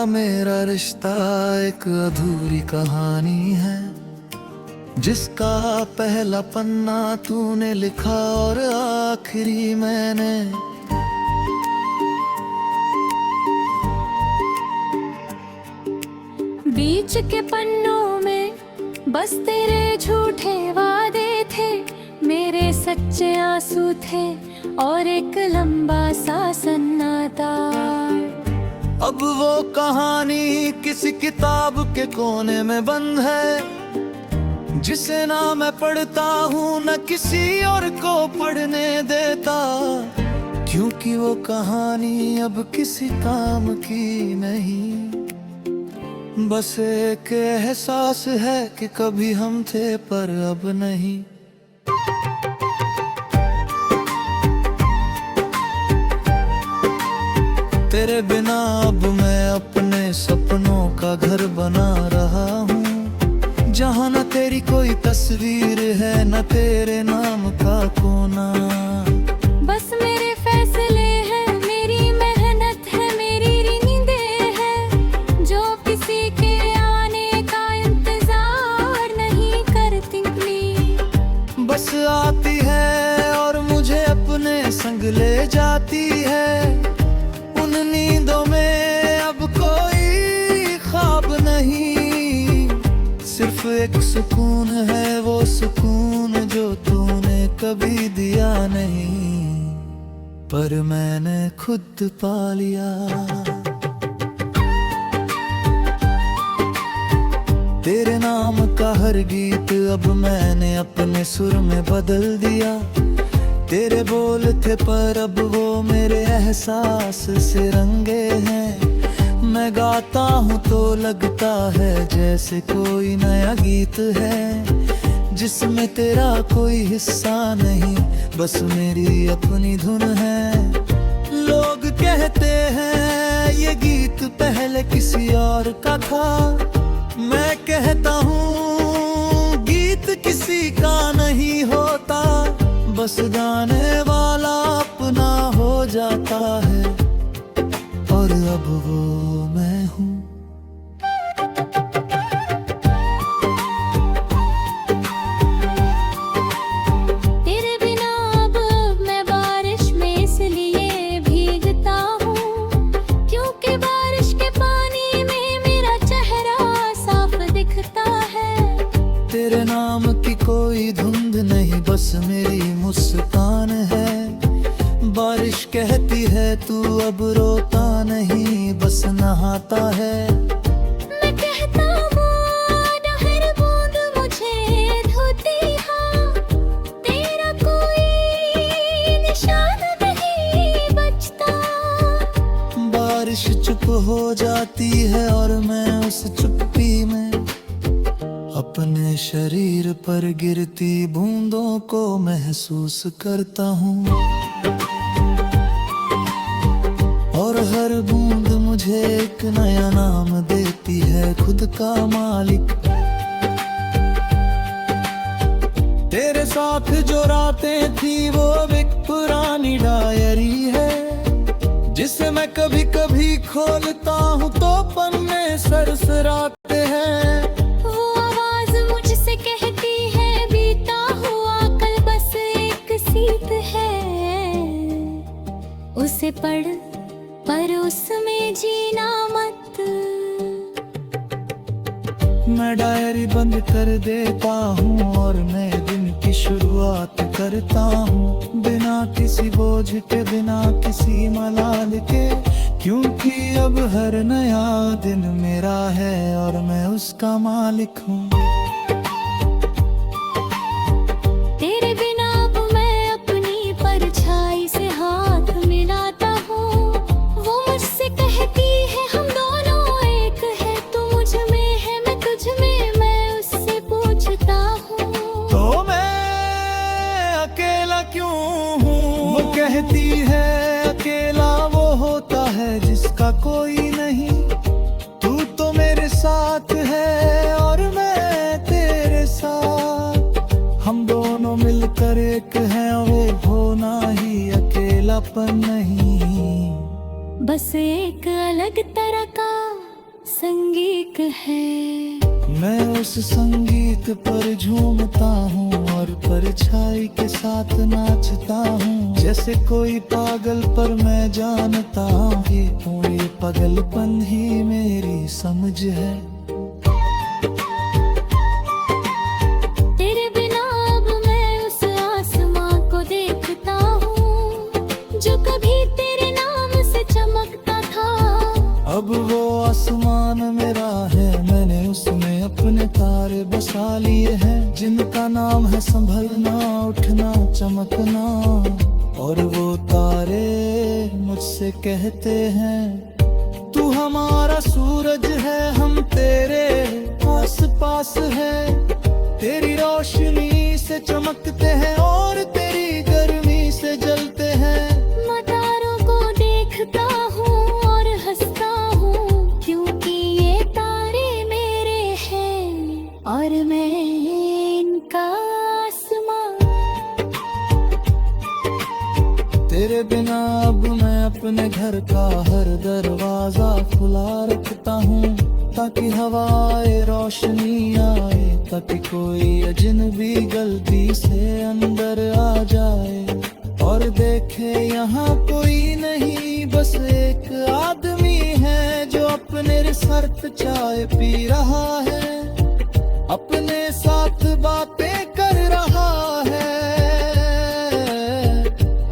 मेरा रिश्ता एक अधूरी कहानी है, जिसका पहला पन्ना तूने लिखा और आखिरी मैंने। बीच के पन्नों में बस तेरे झूठे वादे थे, मेरे सच्चे आंसू थे और एक लंबा सा सन्नाटा। अब वो कहानी किसी किताब के कोने में बंद है, जिसे ना मैं पढ़ता हूँ न किसी और को पढ़ने देता, क्योंकि वो कहानी अब किसी काम की नहीं। बस एक एहसास है कि कभी हम थे पर अब नहीं। तेरे बिना अब मैं अपने सपनों का घर बना रहा हूँ, जहाँ न तेरी कोई तस्वीर है न तेरे नाम का कोना। बस मेरे फैसले हैं, मेरी मेहनत है, मेरी नींदें हैं, जो किसी के आने का इंतजार नहीं करती। बस आती है और मुझे अपने संग ले जाती है, उन नींदों में अब कोई ख्वाब नहीं। सिर्फ एक सुकून है, वो सुकून जो तूने कभी दिया नहीं, पर मैंने खुद पा लिया। तेरे नाम का हर गीत अब मैंने अपने सुर में बदल दिया। तेरे बोल थे पर अब वो मेरे एहसास से रंगे हैं। मैं गाता हूँ तो लगता है जैसे कोई नया गीत है, जिसमें तेरा कोई हिस्सा नहीं, बस मेरी अपनी धुन है। लोग कहते हैं ये गीत पहले किसी और का था, मैं कहता हूँ गीत किसी का नहीं होता, बस गाने वाला अपना हो जाता है, और अब वो मैं हूँ। तेरे बिना अब मैं बारिश में इसलिए भीगता हूँ, क्योंकि बारिश के पानी में मेरा चेहरा साफ दिखता है। तेरे नाम की कोई धुंध नहीं, बस मेरी मुस्कान है। बारिश कहती है तू अब रोता नहीं, बस नहाता है। मैं कहता हूँ हर बूंद मुझे धोती हाँ, तेरा कोई निशान नहीं बचता। बारिश चुप हो जाती है और मैं उस चुप्पी में अपने शरीर पर गिरती बूंदों को महसूस करता हूँ, और हर बूंद मुझे एक नया नाम देती है, खुद का मालिक। तेरे साथ जो रातें थी वो एक पुरानी डायरी है, जिसे मैं कभी कभी खोलता हूँ तो पन्ने सरसराते हैं। वो आवाज मुझसे कहती है बीता हुआ कल बस एक सीत है, उसे पढ़ पर उसमें जीना मत। मैं डायरी बंद कर देता हूँ और नए दिन की शुरुआत करता हूँ, बिना किसी बोझ के, बिना किसी मलाल के, क्योंकि अब हर नया दिन मेरा है और मैं उसका मालिक हूँ। तेरे बिना अब मैं अपनी परछाई से हाथ मिलाता हूँ, वो मुझसे कहती है हम दोनों एक है, तू मुझ में है मैं तुझ में, मैं उससे पूछता हूँ तो मैं अकेला क्यों हूँ। वो कहती है अकेला वो होता है जिसका कोई नहीं, तू तो मेरे साथ है और मैं तेरे साथ, हम दोनों मिलकर एक हैं, वो होना ही अकेलापन नहीं। बस एक अलग तरह का एक है। मैं उस संगीत पर झूमता हूँ और परछाई के साथ नाचता हूँ। जैसे कोई पागल पर मैं जानता हूँ ये पागलपन ही मेरी समझ है। तेरे बिना अब मैं उस आसमां को देखता हूँ जो कभी तेरे नाम से चमकता था। अब वो आसमान मेरा है, मैंने उसमें अपने तारे बसा लिए हैं, जिनका नाम है संभलना, उठना, चमकना। और वो तारे मुझसे कहते हैं तू हमारा सूरज है, हम तेरे आस पास है। तेरी रोशनी से चमकते हैं और तेरी गर्मी से जलते हैं। मैं तारों को देखता हूँ और हंसता हूँ क्योंकि ये तारे मेरे हैं और मैं इनका आसमां। तेरे बिना अब मैं अपने घर का हर दरवाजा खुला रखता हूँ, ताकि हवा आए, रोशनी आए, ताकि कोई अजनबी गलती से अंदर आ जाए और देखे यहाँ कोई नहीं, बस एक आदमी है जो अपने सर पे चाय पी रहा है, अपने साथ बातें कर रहा है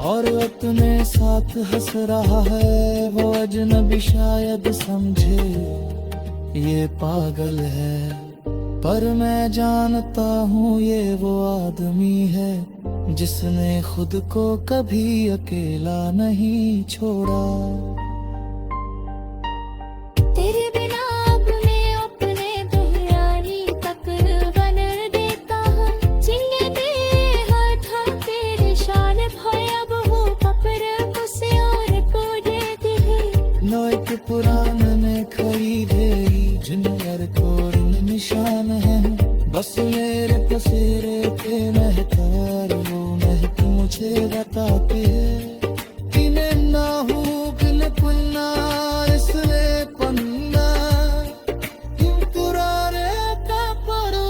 और अपने साथ हंस रहा है। वो अजनबी शायद समझे ये पागल है, पर मैं जानता हूँ ये वो आदमी है जिसने खुद को कभी अकेला नहीं छोड़ा। तेरे बिना अब मैं अपने दुनियानी तक बन देता हूँ, जिंगे तेरे हाथ तेरे शान भय अब वो कपर उसे और को देती है। नोक पुरान ने खरीदे जुनियर को निशान है, बस मेरे पसेरे के महतार वो महक मुझे बताते इन्हें ना हो बिल्कुल ना इसमें पन्ना इन पुराने का परो।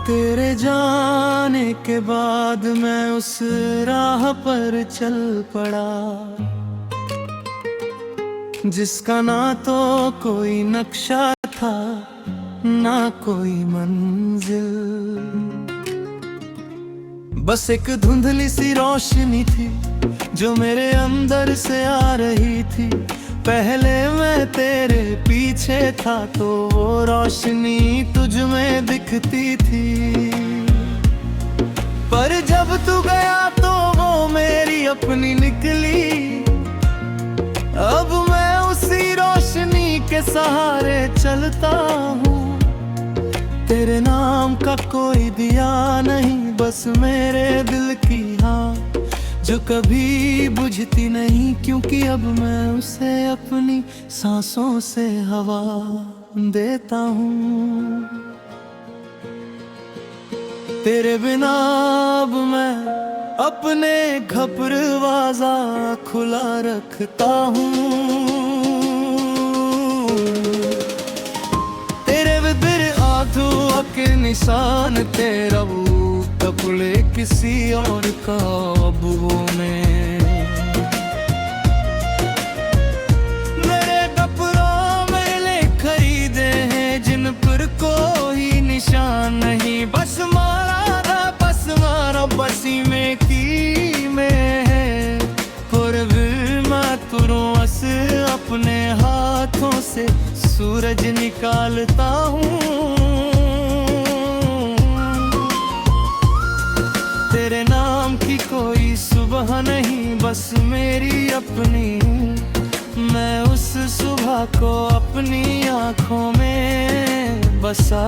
तेरे जाने के बाद मैं उस राह पर चल पड़ा जिसका ना तो कोई नक्शा था ना कोई मंजिल, बस एक धुंधली सी रोशनी थी जो मेरे अंदर से आ रही थी। पहले मैं तेरे पीछे था तो वो रोशनी तुझ में दिखती थी, पर जब तू गया तो वो मेरी अपनी निकली। अब मैं उसी रोशनी के सहारे चलता हूँ, तेरे नाम का कोई दिया नहीं, बस मेरे दिल की हाँ जो कभी बुझती नहीं, क्योंकि अब मैं उसे अपनी सांसों से हवा देता हूँ। तेरे बिना अब मैं अपने घपरवाजा खुला रखता हूँ। तेरे विदिर आधू के निशान तेरा वो कपड़े किसी और काबुओं में, मेरे कपड़ों मैंने खरीदे हैं जिन पर कोई निशान नहीं, बस मारा था बस मारा बसी में की में है। और फिर मैं तुरंत अपने हाथों से सूरज निकालता हूँ। तेरे नाम की कोई सुबह नहीं, बस मेरी अपनी, मैं उस सुबह को अपनी आँखों में बसा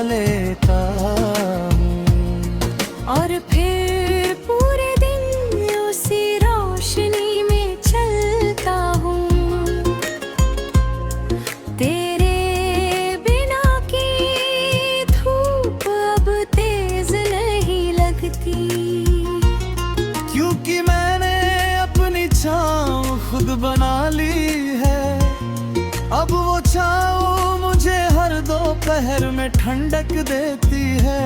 लेता हूँ और फिर पूरे दिन उसी रोशनी में चलता हूँ। तेरे बिना की धूप दोपहर में ठंडक देती है।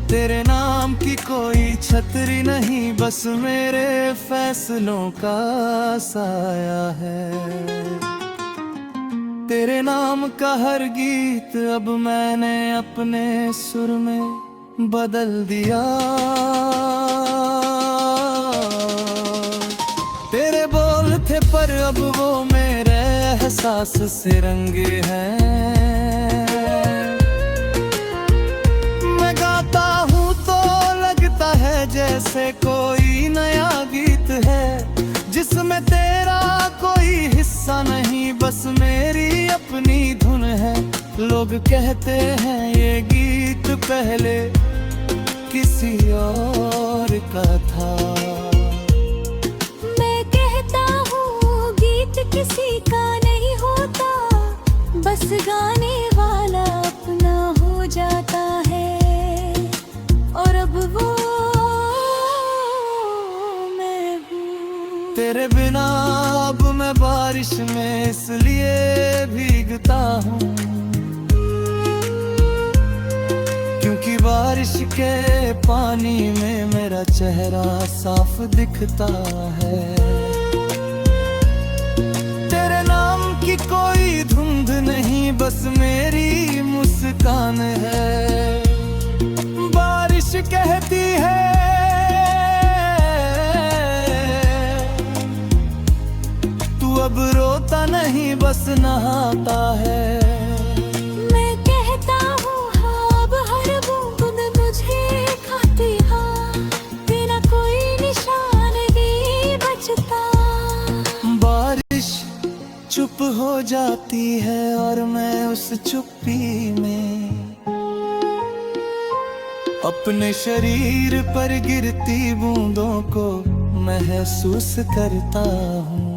तेरे नाम की कोई छतरी नहीं, बस मेरे फैसलों का साया है। तेरे नाम का हर गीत अब मैंने अपने सुर में बदल दिया। तेरे बोल थे पर अब वो मेरे एहसास से रंगे हैं। मैं गाता हूँ तो लगता है जैसे कोई नया गीत है, जिसमें तेरा कोई हिस्सा नहीं, बस मेरी अपनी धुन है। लोग कहते हैं ये गीत पहले किसी और का था। मैं कहता हूँ गीत किसी का नहीं होता, बस गाने वाला अपना हो जाता है। और अब वो मैं हूँ। तेरे बिना अब मैं बारिश में इसलिए भीगता हूँ, क्योंकि बारिश के पानी में मेरा चेहरा साफ दिखता है। तेरे नाम की कोई धुंध नहीं, बस मेरी मुस्कान है। बारिश कहती है तू अब रोता नहीं, बस नहाता है। मैं कहता हूँ हाँ, अब हर बूंद मुझे खाती हाँ, बिना कोई निशान नहीं बचता। बारिश चुप हो जाती है और मैं उस चुप्पी में अपने शरीर पर गिरती बूंदों को महसूस करता हूँ।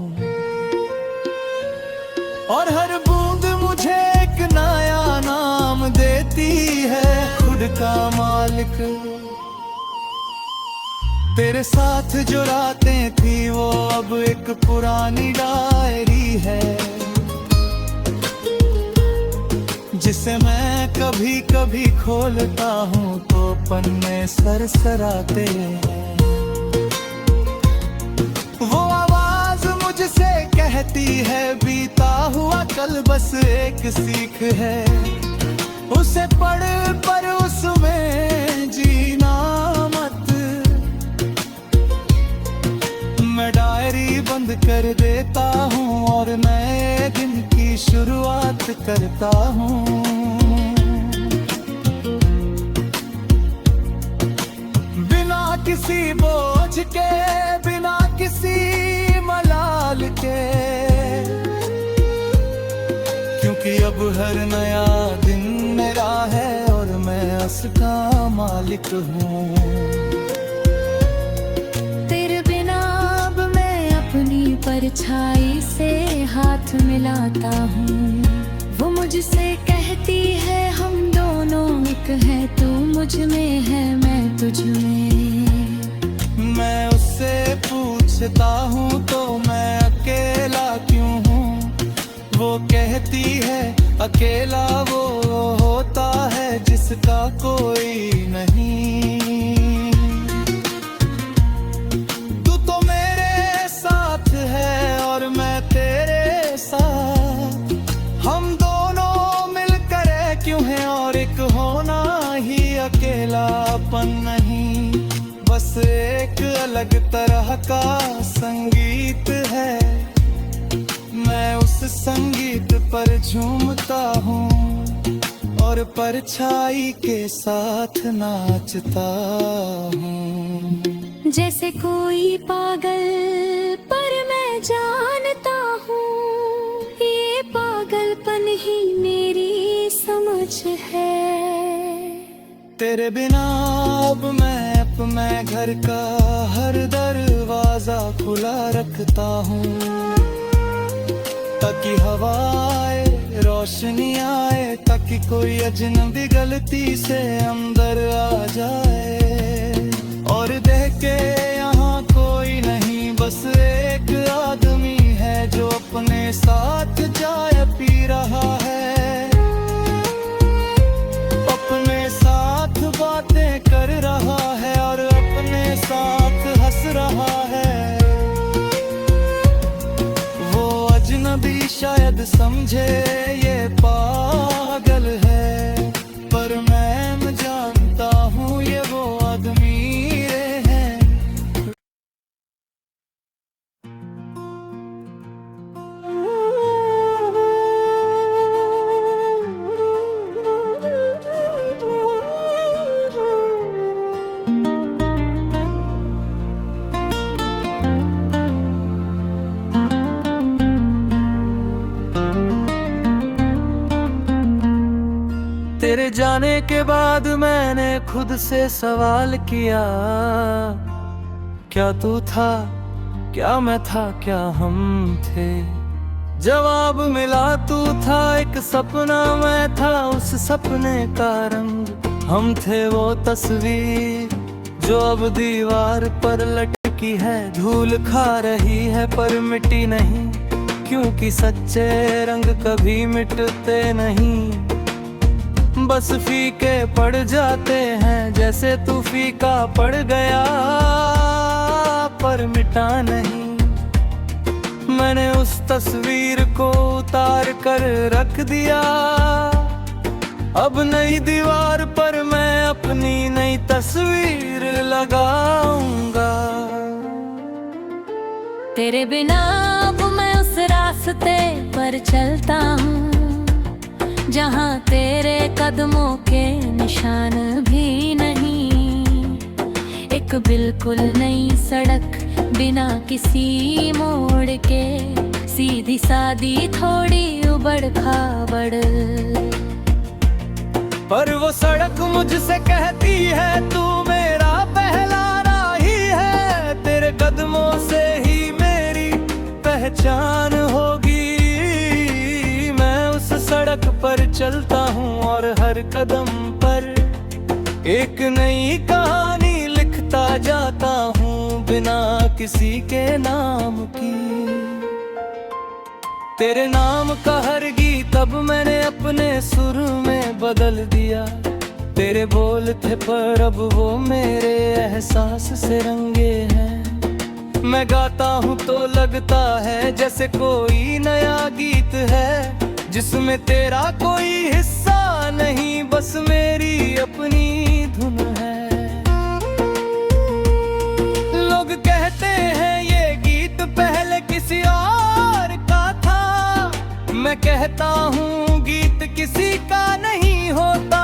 और हर बूंद मुझे एक नया नाम देती है, खुद का मालिक। तेरे साथ जो रातें थी वो अब एक पुरानी डायरी है, जिसे मैं कभी कभी खोलता हूँ तो पन्ने सरसराते हैं। वो आवाज मुझसे कहती है बीता हुआ कल बस एक सीख है, उसे पढ़ पर उसमें जीना मत। मैं डायरी बंद कर देता हूँ और नए दिन की शुरुआत करता हूँ। बिना किसी बोझ के, बिना किसी मलाल के, क्योंकि अब हर नया दिन मेरा है और मैं उसका मालिक हूँ। तेरे बिना अब मैं अपनी परछाई से हाथ मिलाता हूँ। वो मुझसे कहती है हम दोनों एक हैं, तू मुझ में है मैं तुझ में। मैं उससे पूछता हूँ तो मैं अकेला क्यों हूँ, वो कहती है अकेला वो होता है जिसका कोई नहीं। तू तो मेरे साथ है और मैं तेरे साथ, हम दोनों मिलकर क्यों हैं और एक होना ही अकेलापन नहीं, बस एक अलग तरह का संगीत है। मैं उस संगीत पर झूमता हूँ और परछाई के साथ नाचता हूँ। जैसे कोई पागल पर मैं जानता हूँ, ये पागलपन ही मेरी समझ है। तेरे बिना अब मैं घर का हर दरवाजा खुला रखता हूँ, ताकि हवा आए, रोशनी आए, ताकि कोई अजनबी गलती से अंदर आ जाए। और देखे यहाँ कोई नहीं, बस एक आदमी है जो अपने साथ चाय पी रहा है। खुद समझे ये पागल है, पर मैं जानता हूँ ये वो आदमी है। तेरे जाने के बाद मैंने खुद से सवाल किया, क्या तू था, क्या मैं था, क्या हम थे? जवाब मिला तू था एक सपना, मैं था उस सपने का रंग। हम थे वो तस्वीर जो अब दीवार पर लटकी है, धूल खा रही है पर मिटी नहीं, क्योंकि सच्चे रंग कभी मिटते नहीं, बस फीके पड़ जाते हैं जैसे तू फीका पड़ गया, पर मिटा नहीं। मैंने उस तस्वीर को उतार कर रख दिया, अब नई दीवार पर मैं अपनी नई तस्वीर लगाऊंगा। तेरे बिना अब मैं उस रास्ते पर चलता हूँ जहाँ तेरे कदमों के निशान भी नहीं। एक बिल्कुल नई सड़क बिना किसी मोड़ के, सीधी सादी थोड़ी उबड़ खाबड़, पर वो सड़क मुझसे कहती है तू मेरा पहला राही है, तेरे कदमों से ही मेरी पहचान होगी। सड़क पर चलता हूँ और हर कदम पर एक नई कहानी लिखता जाता हूँ, बिना किसी के नाम की। तेरे नाम का हर गीत अब मैंने अपने सुर में बदल दिया, तेरे बोल थे पर अब वो मेरे एहसास से रंगे हैं। मैं गाता हूँ तो लगता है जैसे कोई नया गीत है, जिसमें तेरा कोई हिस्सा नहीं, बस मेरी अपनी धुन है। लोग कहते हैं ये गीत पहले किसी और का था, मैं कहता हूँ गीत किसी का नहीं होता,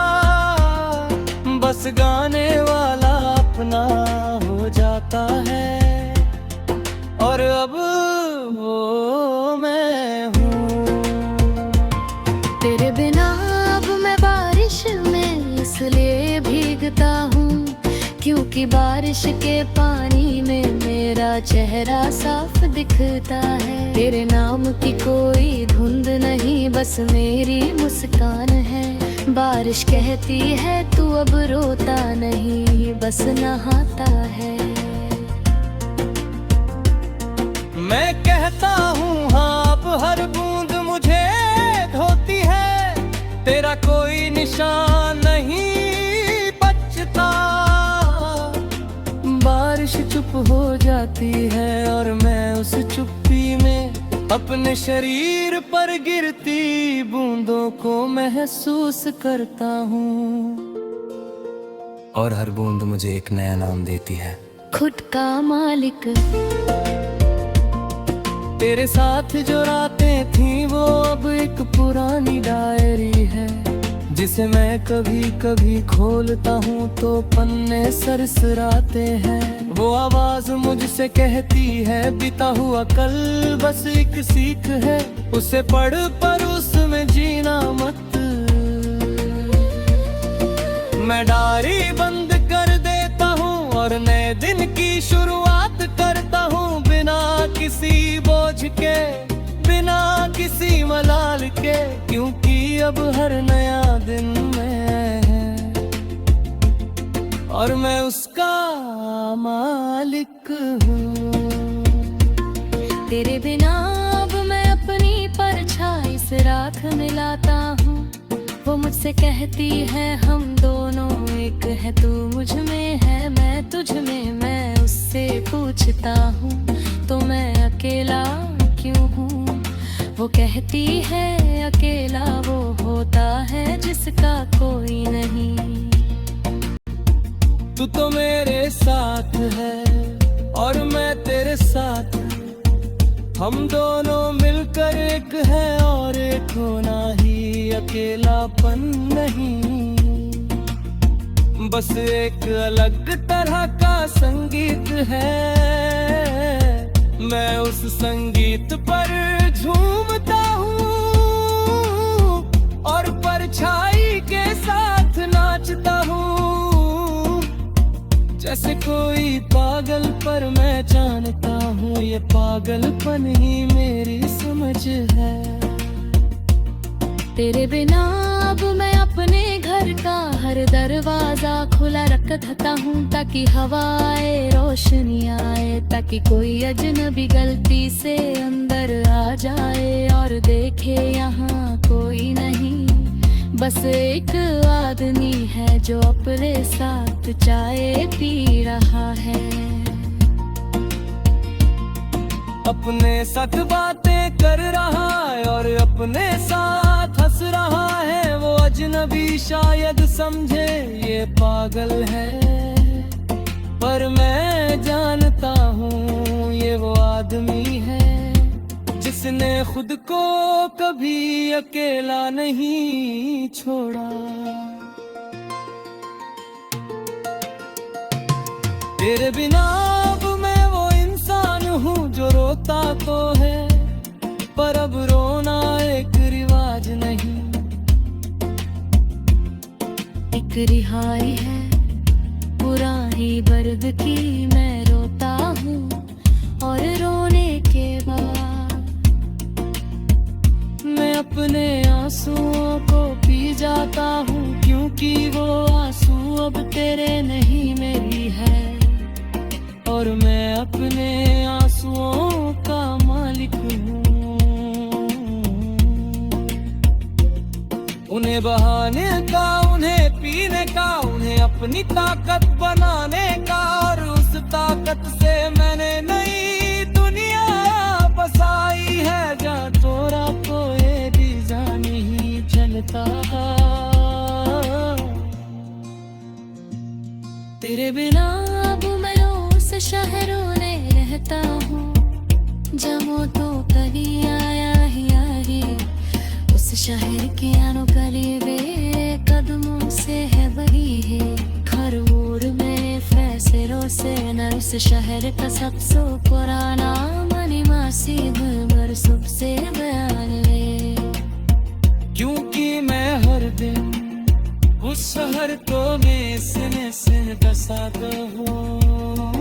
बस गाने वाला अपना हो जाता है, और अब वो मैं हूँ। तेरे बिना अब मैं बारिश में इसलिए भीगता हूँ, क्योंकि बारिश के पानी में मेरा चेहरा साफ दिखता है। तेरे नाम की कोई धुंध नहीं, बस मेरी मुस्कान है। बारिश कहती है तू अब रोता नहीं, बस नहाता है। मैं कहता हूँ हाँ, अब हर बूंद मुझे धोती है, तेरा कोई निशान नहीं बचता। बारिश चुप हो जाती है और मैं उस चुप्पी में अपने शरीर पर गिरती बूंदों को महसूस करता हूँ, और हर बूंद मुझे एक नया नाम देती है, खुद का मालिक। तेरे साथ जो रातें थी वो अब एक पुरानी डायरी है, जिसे मैं कभी कभी खोलता हूँ तो पन्ने सरसराते हैं। वो आवाज मुझसे कहती है बीता हुआ कल बस एक सीख है, उसे पढ़ पर उसमें जीना मत। मैं डायरी बंद कर देता हूँ और नए दिन की शुरुआत करता हूँ, बिना किसी बोझ के, बिना किसी मलाल के, क्योंकि अब हर नया दिन में है और मैं उसका मालिक हूँ। तेरे बिना अब मैं अपनी परछाई से राख मिलाता हूँ। वो मुझसे कहती है हम दोनों एक है, तू मुझ में है मैं तुझ में। मैं उससे पूछता हूँ तो मैं अकेला क्यों हूँ, वो कहती है अकेला वो होता है जिसका कोई नहीं। तू तो मेरे साथ है और मैं तेरे साथ, हम दोनों मिलकर एक है और एक होना ही अकेलापन नहीं। बस एक अलग तरह का संगीत है, मैं उस संगीत पर झूमता हूँ और परछाई के साथ नाचता हूँ। जैसे कोई पागल पर मैं जानता हूँ ये पागलपन ही मेरी समझ है। तेरे बिना अब मैं अपने घर का हर दरवाजा खुला रखता हूँ, ताकि हवा आए रोशनी आए, ताकि कोई अजनबी गलती से अंदर आ जाए और देखे यहाँ कोई नहीं। बस एक आदमी है जो अपने साथ चाय पी रहा है, अपने साथ बातें कर रहा है और अपने साथ हंस रहा है। वो अजनबी शायद समझे ये पागल है, पर मैं जानता हूँ ये वो आदमी है जिसने खुद को कभी अकेला नहीं छोड़ा। तेरे बिना अब मैं वो इंसान हूँ जो रोता तो है, पर अब रोना एक रिवाज नहीं। एक रिहाई है पुरानी बर्द की, मैं रोता हूँ और रोने के बाद मैं अपने आंसुओं को पी जाता हूँ, क्योंकि वो आंसू अब तेरे नहीं मेरी है और मैं अपने आंसुओं का मालिक हूँ। उन्हें बहाने का, उन्हें पीने का, उन्हें अपनी ताकत बनाने का, और उस ताकत से मैंने नई दुनिया बसाई है जहाँ थोड़ा कोई भी जान नहीं चलता। तेरे बिना अब मैं उस शहरों में रहता हूँ जमो तो कभी आया ही उस शहर के आनो करीबे कदमों से है बड़ी है। खरबूर में फैसलों से न उस शहर का सबसे पुराना मनी मासी भर सबसे बयान है, क्योंकि मैं हर दिन उस शहर को में से बसाता हूँ।